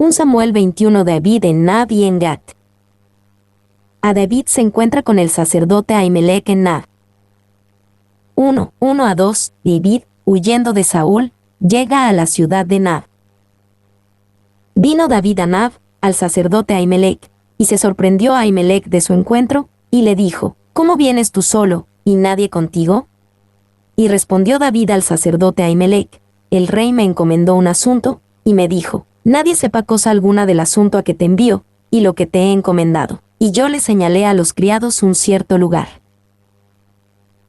1 Samuel 21. David en Nab y en Gat. A David se encuentra con el sacerdote Ahimelech en Nab. 1:1-2. David, huyendo de Saúl, llega a la ciudad de Nab. Vino David a Nab, al sacerdote Ahimelech, y se sorprendió a Ahimelech de su encuentro, y le dijo: ¿Cómo vienes tú solo, y nadie contigo? Y respondió David al sacerdote Ahimelech: El rey me encomendó un asunto, y me dijo: Nadie sepa cosa alguna del asunto a que te envío, y lo que te he encomendado. Y yo le señalé a los criados un cierto lugar.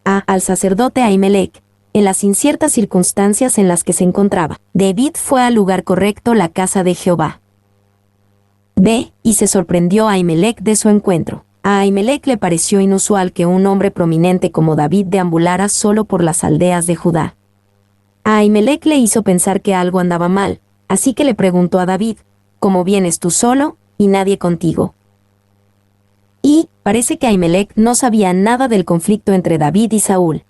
Al sacerdote Ahimelech, en las inciertas circunstancias en las que se encontraba, David fue al lugar correcto, la casa de Jehová. B. Y se sorprendió a Ahimelech de su encuentro. A Ahimelech le pareció inusual que un hombre prominente como David deambulara solo por las aldeas de Judá. A Ahimelech le hizo pensar que algo andaba mal, así que le preguntó a David: ¿Cómo vienes tú solo, y nadie contigo? Y parece que Ahimelech no sabía nada del conflicto entre David y Saúl.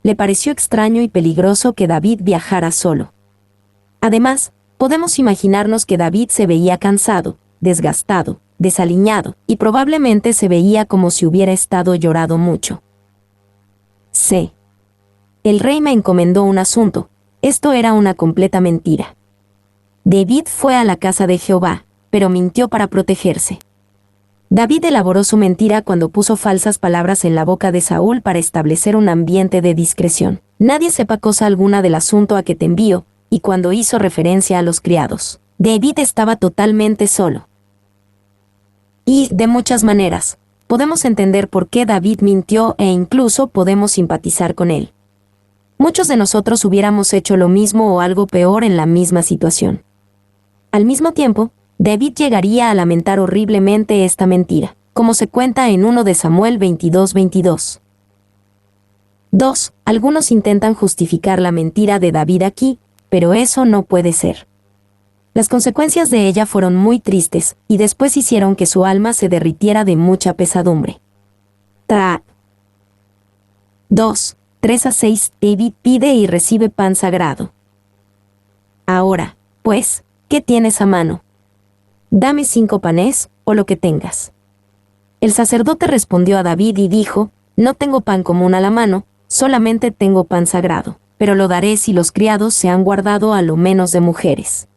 Le pareció extraño y peligroso que David viajara solo. Además, podemos imaginarnos que David se veía cansado, desgastado, desaliñado, y probablemente se veía como si hubiera estado llorado mucho. C. El rey me encomendó un asunto. Esto era una completa mentira. David fue a la casa de Jehová, pero mintió para protegerse. David elaboró su mentira cuando puso falsas palabras en la boca de Saúl para establecer un ambiente de discreción. Nadie sepa cosa alguna del asunto a que te envío, y cuando hizo referencia a los criados, David estaba totalmente solo. Y, de muchas maneras, podemos entender por qué David mintió e incluso podemos simpatizar con él. Muchos de nosotros hubiéramos hecho lo mismo o algo peor en la misma situación. Al mismo tiempo, David llegaría a lamentar horriblemente esta mentira, como se cuenta en 1 de Samuel 22:22. 2. Algunos intentan justificar la mentira de David aquí, pero eso no puede ser. Las consecuencias de ella fueron muy tristes, y después hicieron que su alma se derritiera de mucha pesadumbre. 2. 3-6. David pide y recibe pan sagrado. Ahora, pues, ¿qué tienes a mano? Dame 5 panes, o lo que tengas. El sacerdote respondió a David y dijo: No tengo pan común a la mano, solamente tengo pan sagrado, pero lo daré si los criados se han guardado a lo menos de mujeres.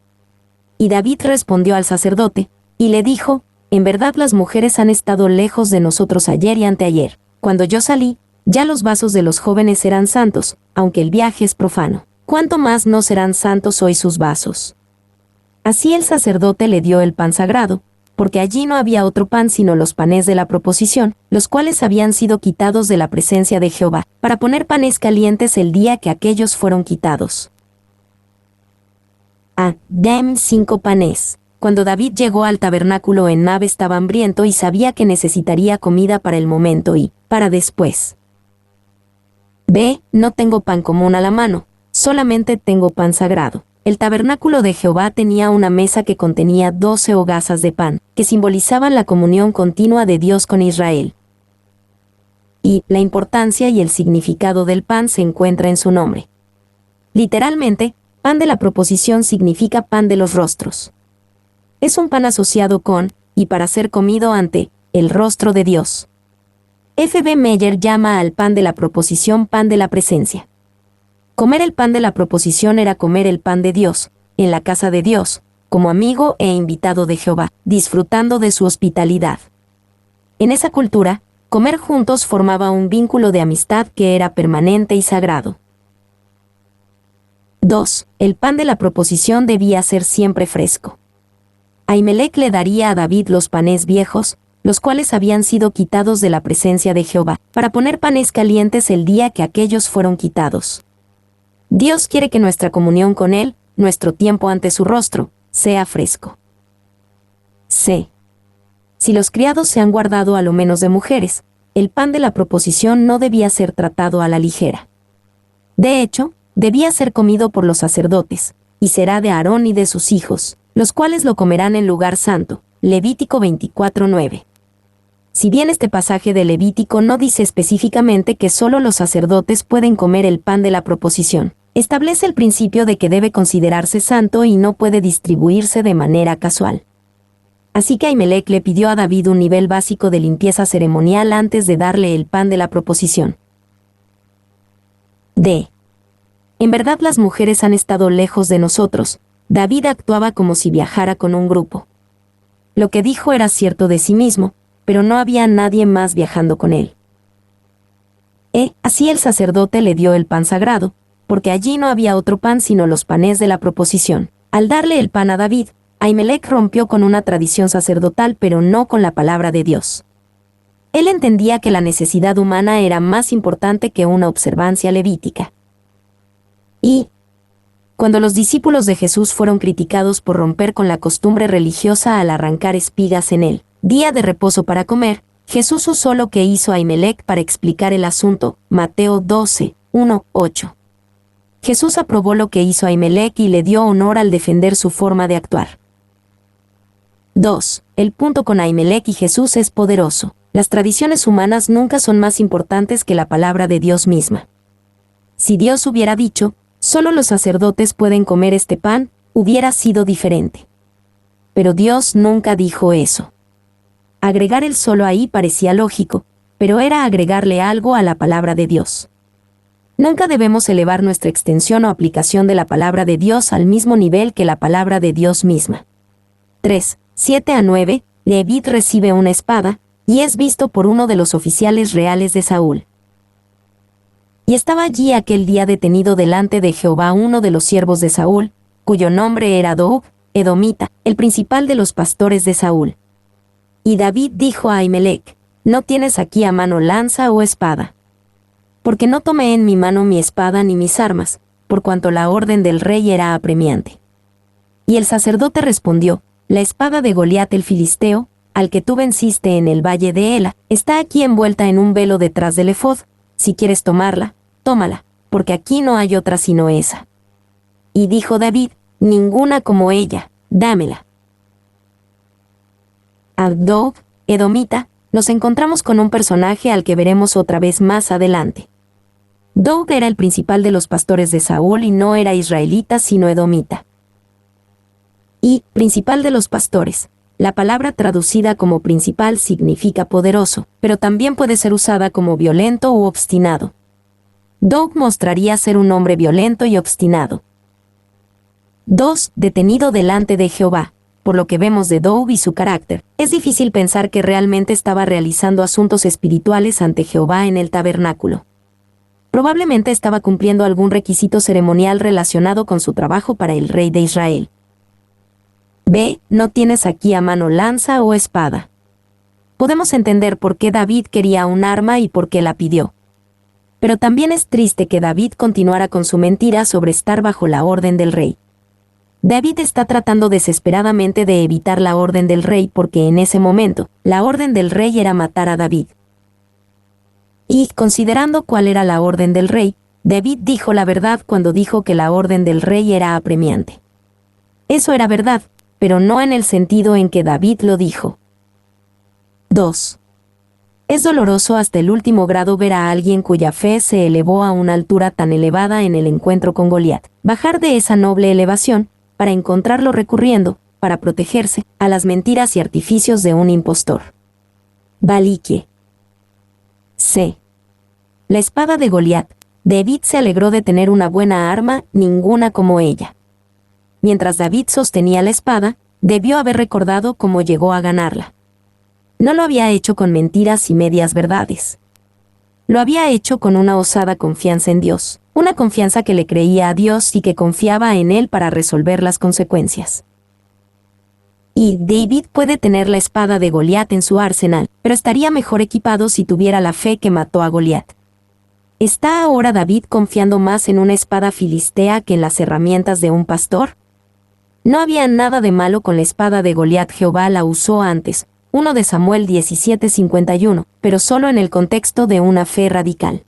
Y David respondió al sacerdote, y le dijo: En verdad las mujeres han estado lejos de nosotros ayer y anteayer. Cuando yo salí, ya los vasos de los jóvenes eran santos, aunque el viaje es profano. ¿Cuánto más no serán santos hoy sus vasos? Así el sacerdote le dio el pan sagrado, porque allí no había otro pan sino los panes de la proposición, los cuales habían sido quitados de la presencia de Jehová, para poner panes calientes el día que aquellos fueron quitados. Dame 5 panes. Cuando David llegó al tabernáculo en Nab estaba hambriento y sabía que necesitaría comida para el momento y para después. B. No tengo pan común a la mano, solamente tengo pan sagrado. El tabernáculo de Jehová tenía una mesa que contenía 12 hogazas de pan, que simbolizaban la comunión continua de Dios con Israel. Y la importancia y el significado del pan se encuentra en su nombre. Literalmente, pan de la proposición significa pan de los rostros. Es un pan asociado con, y para ser comido ante, el rostro de Dios. F. B. Meyer llama al pan de la proposición pan de la presencia. Comer el pan de la proposición era comer el pan de Dios, en la casa de Dios, como amigo e invitado de Jehová, disfrutando de su hospitalidad. En esa cultura, comer juntos formaba un vínculo de amistad que era permanente y sagrado. 2. El pan de la proposición debía ser siempre fresco. Ahimelech le daría a David los panes viejos, los cuales habían sido quitados de la presencia de Jehová, para poner panes calientes el día que aquellos fueron quitados. Dios quiere que nuestra comunión con Él, nuestro tiempo ante su rostro, sea fresco. C. Si los criados se han guardado a lo menos de mujeres, el pan de la proposición no debía ser tratado a la ligera. De hecho, debía ser comido por los sacerdotes, y será de Aarón y de sus hijos, los cuales lo comerán en lugar santo. Levítico 24:9. Si bien este pasaje de Levítico no dice específicamente que solo los sacerdotes pueden comer el pan de la proposición, establece el principio de que debe considerarse santo y no puede distribuirse de manera casual. Así que Ahimelech le pidió a David un nivel básico de limpieza ceremonial antes de darle el pan de la proposición. D. En verdad las mujeres han estado lejos de nosotros. David actuaba como si viajara con un grupo. Lo que dijo era cierto de sí mismo, pero no había nadie más viajando con él. Así el sacerdote le dio el pan sagrado, porque allí no había otro pan sino los panes de la proposición. Al darle el pan a David, Ahimelech rompió con una tradición sacerdotal pero no con la palabra de Dios. Él entendía que la necesidad humana era más importante que una observancia levítica. Y, cuando los discípulos de Jesús fueron criticados por romper con la costumbre religiosa al arrancar espigas en el día de reposo para comer, Jesús usó lo que hizo Ahimelech para explicar el asunto, Mateo 12, 1, 8. Jesús aprobó lo que hizo Ahimelech y le dio honor al defender su forma de actuar. 2. El punto con Ahimelech y Jesús es poderoso. Las tradiciones humanas nunca son más importantes que la palabra de Dios misma. Si Dios hubiera dicho, solo los sacerdotes pueden comer este pan, hubiera sido diferente. Pero Dios nunca dijo eso. Agregar el solo ahí parecía lógico, pero era agregarle algo a la palabra de Dios. Nunca debemos elevar nuestra extensión o aplicación de la palabra de Dios al mismo nivel que la palabra de Dios misma. 3. 7 a 9, David recibe una espada, y es visto por uno de los oficiales reales de Saúl. Y estaba allí aquel día detenido delante de Jehová uno de los siervos de Saúl, cuyo nombre era Doeg, edomita, el principal de los pastores de Saúl. Y David dijo a Ahimelech, ¿no tienes aquí a mano lanza o espada? Porque no tomé en mi mano mi espada ni mis armas, por cuanto la orden del rey era apremiante. Y el sacerdote respondió, la espada de Goliat el filisteo, al que tú venciste en el valle de Ela, está aquí envuelta en un velo detrás del ephod. Si quieres tomarla, tómala, porque aquí no hay otra sino esa. Y dijo David, ninguna como ella, dámela. A Doeg, edomita, nos encontramos con un personaje al que veremos otra vez más adelante. Doeg era el principal de los pastores de Saúl y no era israelita sino edomita. Y, principal de los pastores. La palabra traducida como principal significa poderoso, pero también puede ser usada como violento u obstinado. Doeg mostraría ser un hombre violento y obstinado. 2. Detenido delante de Jehová. Por lo que vemos de Doeg y su carácter, es difícil pensar que realmente estaba realizando asuntos espirituales ante Jehová en el tabernáculo. Probablemente estaba cumpliendo algún requisito ceremonial relacionado con su trabajo para el rey de Israel. B. No tienes aquí a mano lanza o espada. Podemos entender por qué David quería un arma y por qué la pidió. Pero también es triste que David continuara con su mentira sobre estar bajo la orden del rey. David está tratando desesperadamente de evitar la orden del rey porque en ese momento, la orden del rey era matar a David. Y, considerando cuál era la orden del rey, David dijo la verdad cuando dijo que la orden del rey era apremiante. Eso era verdad, pero no en el sentido en que David lo dijo. 2. Es doloroso hasta el último grado ver a alguien cuya fe se elevó a una altura tan elevada en el encuentro con Goliat, bajar de esa noble elevación, para encontrarlo recurriendo, para protegerse, a las mentiras y artificios de un impostor. Baliquie. C. La espada de Goliat. David se alegró de tener una buena arma, ninguna como ella. Mientras David sostenía la espada, debió haber recordado cómo llegó a ganarla. No lo había hecho con mentiras y medias verdades. Lo había hecho con una osada confianza en Dios, una confianza que le creía a Dios y que confiaba en Él para resolver las consecuencias. Y David puede tener la espada de Goliat en su arsenal, pero estaría mejor equipado si tuviera la fe que mató a Goliat. ¿Está ahora David confiando más en una espada filistea que en las herramientas de un pastor? No había nada de malo con la espada de Goliat. Jehová la usó antes, 1 de Samuel 17:51, pero solo en el contexto de una fe radical.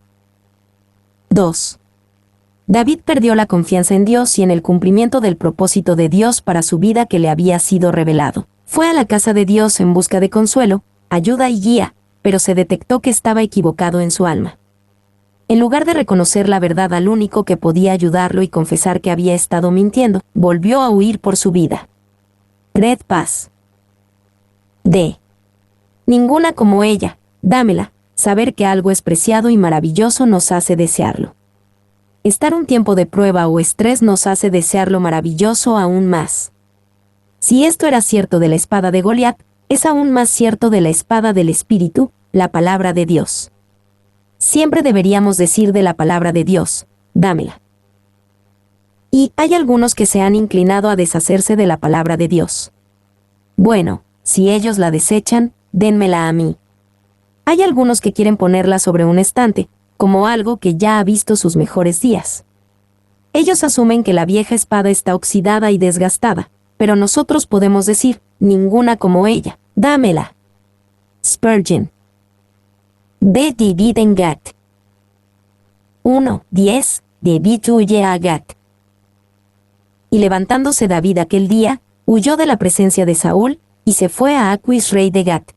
2. David perdió la confianza en Dios y en el cumplimiento del propósito de Dios para su vida que le había sido revelado. Fue a la casa de Dios en busca de consuelo, ayuda y guía, pero se detectó que estaba equivocado en su alma. En lugar de reconocer la verdad al único que podía ayudarlo y confesar que había estado mintiendo, volvió a huir por su vida. Red Paz. D. Ninguna como ella, dámela. Saber que algo es preciado y maravilloso nos hace desearlo. Estar un tiempo de prueba o estrés nos hace desear lo maravilloso aún más. Si esto era cierto de la espada de Goliat, es aún más cierto de la espada del Espíritu, la palabra de Dios. Siempre deberíamos decir de la palabra de Dios, dámela. Y hay algunos que se han inclinado a deshacerse de la palabra de Dios. Bueno, si ellos la desechan, dénmela a mí. Hay algunos que quieren ponerla sobre un estante, como algo que ya ha visto sus mejores días. Ellos asumen que la vieja espada está oxidada y desgastada, pero nosotros podemos decir, ninguna como ella, dámela. Spurgeon. B. David en Gat. 1:10. David huye a Gat. Y levantándose David aquel día, huyó de la presencia de Saúl, y se fue a Aquis, rey de Gat.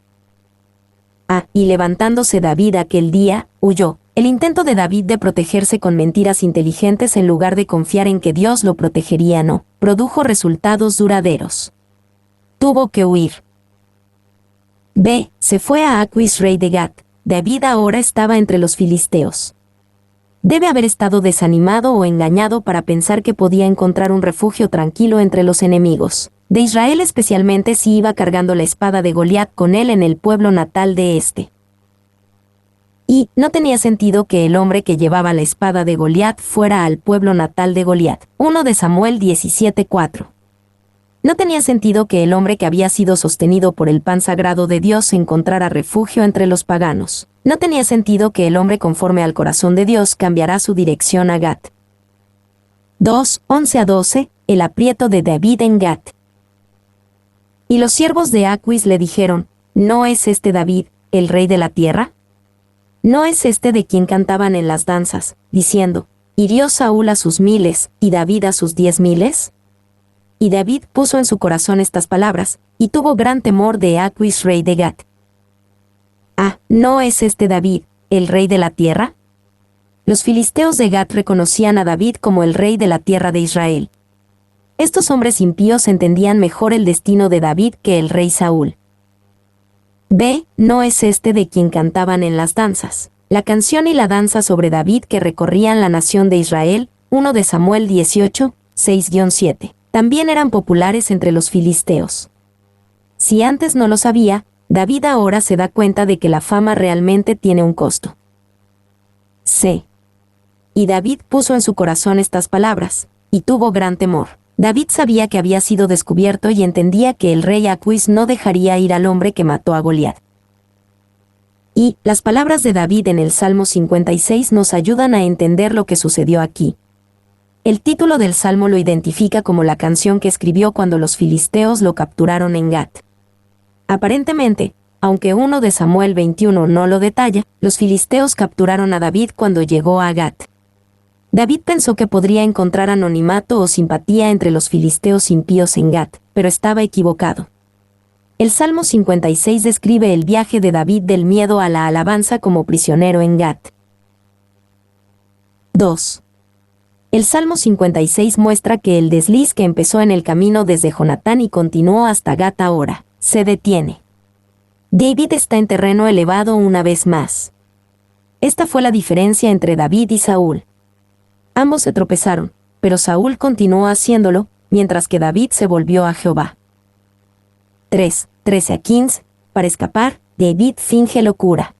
Y levantándose David aquel día, huyó. El intento de David de protegerse con mentiras inteligentes en lugar de confiar en que Dios lo protegería no produjo resultados duraderos. Tuvo que huir. B. Se fue a Aquis, rey de Gat. David ahora estaba entre los filisteos. Debe haber estado desanimado o engañado para pensar que podía encontrar un refugio tranquilo entre los enemigos de Israel, especialmente si iba cargando la espada de Goliat con él en el pueblo natal de este. Y no tenía sentido que el hombre que llevaba la espada de Goliat fuera al pueblo natal de Goliat. 1 de Samuel 17:4. No tenía sentido que el hombre que había sido sostenido por el pan sagrado de Dios encontrara refugio entre los paganos. No tenía sentido que el hombre conforme al corazón de Dios cambiará su dirección a Gat. 2:11-12. El aprieto de David en Gat. Y los siervos de Aquis le dijeron, ¿no es este David, el rey de la tierra? ¿No es este de quien cantaban en las danzas, diciendo, hirió Saúl a sus 1000 y David a sus 10,000? Y David puso en su corazón estas palabras, y tuvo gran temor de Aquis, rey de Gat. ¿No es este David, el rey de la tierra? Los filisteos de Gat reconocían a David como el rey de la tierra de Israel. Estos hombres impíos entendían mejor el destino de David que el rey Saúl. B. ¿No es este de quien cantaban en las danzas? La canción y la danza sobre David que recorrían la nación de Israel, 1 de Samuel 18, 6-7. También eran populares entre los filisteos. Si antes no lo sabía, David ahora se da cuenta de que la fama realmente tiene un costo. C. Y David puso en su corazón estas palabras, y tuvo gran temor. David sabía que había sido descubierto y entendía que el rey Aquis no dejaría ir al hombre que mató a Goliat. Y las palabras de David en el Salmo 56 nos ayudan a entender lo que sucedió aquí. El título del Salmo lo identifica como la canción que escribió cuando los filisteos lo capturaron en Gat. Aparentemente, aunque 1 de Samuel 21 no lo detalla, los filisteos capturaron a David cuando llegó a Gat. David pensó que podría encontrar anonimato o simpatía entre los filisteos impíos en Gat, pero estaba equivocado. El Salmo 56 describe el viaje de David del miedo a la alabanza como prisionero en Gat. 2. El Salmo 56 muestra que el desliz que empezó en el camino desde Jonatán y continuó hasta Gat ahora se detiene. David está en terreno elevado una vez más. Esta fue la diferencia entre David y Saúl. Ambos se tropezaron, pero Saúl continuó haciéndolo, mientras que David se volvió a Jehová. 3, 13-15. Para escapar, David finge locura.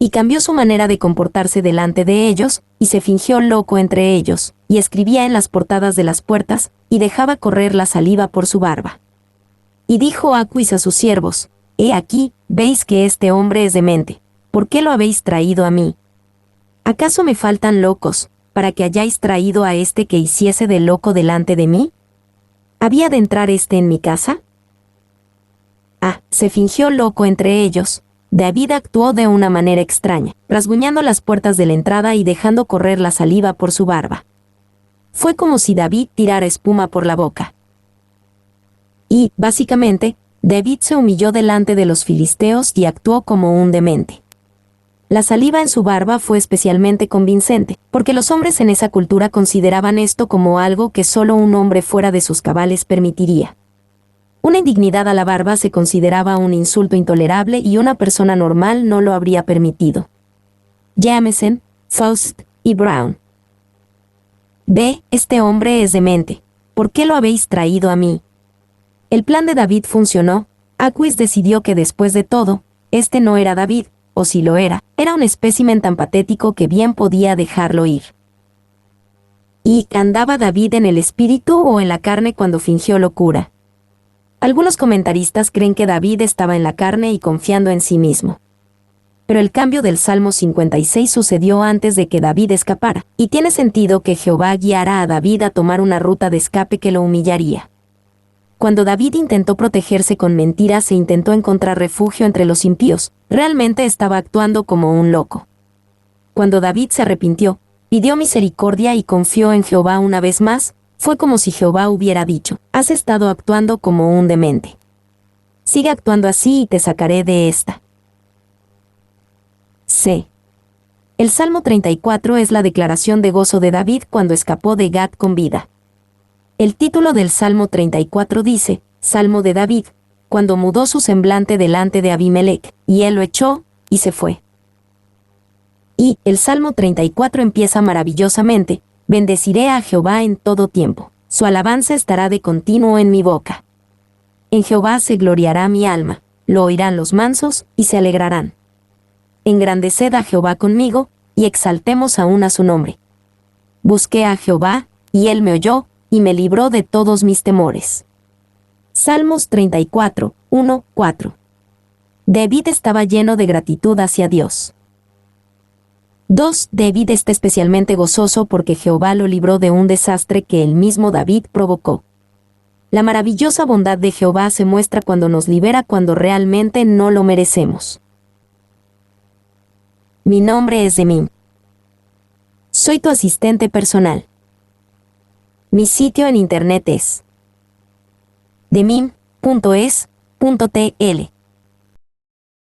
Y cambió su manera de comportarse delante de ellos, y se fingió loco entre ellos, y escribía en las portadas de las puertas, y dejaba correr la saliva por su barba. Y dijo Aquis a sus siervos, he aquí, veis que este hombre es demente, ¿por qué lo habéis traído a mí? ¿Acaso me faltan locos, para que hayáis traído a este que hiciese de loco delante de mí? ¿Había de entrar este en mi casa? Se fingió loco entre ellos. David actuó de una manera extraña, rasguñando las puertas de la entrada y dejando correr la saliva por su barba. Fue como si David tirara espuma por la boca. Y, básicamente, David se humilló delante de los filisteos y actuó como un demente. La saliva en su barba fue especialmente convincente, porque los hombres en esa cultura consideraban esto como algo que solo un hombre fuera de sus cabales permitiría. Una indignidad a la barba se consideraba un insulto intolerable y una persona normal no lo habría permitido. Jameson, Faust y Brown. Ve, este hombre es demente. ¿Por qué lo habéis traído a mí? El plan de David funcionó. Aquis decidió que después de todo, este no era David, o si lo era un espécimen tan patético que bien podía dejarlo ir. ¿Y andaba David en el espíritu o en la carne cuando fingió locura? Algunos comentaristas creen que David estaba en la carne y confiando en sí mismo. Pero el cambio del Salmo 56 sucedió antes de que David escapara, y tiene sentido que Jehová guiara a David a tomar una ruta de escape que lo humillaría. Cuando David intentó protegerse con mentiras e intentó encontrar refugio entre los impíos, realmente estaba actuando como un loco. Cuando David se arrepintió, pidió misericordia y confió en Jehová una vez más, fue como si Jehová hubiera dicho: has estado actuando como un demente. Sigue actuando así y te sacaré de esta. C. El Salmo 34 es la declaración de gozo de David cuando escapó de Gat con vida. El título del Salmo 34 dice, Salmo de David, cuando mudó su semblante delante de Abimelech, y él lo echó, y se fue. Y el Salmo 34 empieza maravillosamente, bendeciré a Jehová en todo tiempo, su alabanza estará de continuo en mi boca. En Jehová se gloriará mi alma, lo oirán los mansos, y se alegrarán. Engrandeced a Jehová conmigo, y exaltemos aún a su nombre. Busqué a Jehová, y él me oyó, y me libró de todos mis temores. Salmos 34, 1, 4. David estaba lleno de gratitud hacia Dios. 2. David está especialmente gozoso porque Jehová lo libró de un desastre que el mismo David provocó. La maravillosa bondad de Jehová se muestra cuando nos libera cuando realmente no lo merecemos. Mi nombre es Demim. Soy tu asistente personal. Mi sitio en internet es demim.es.tl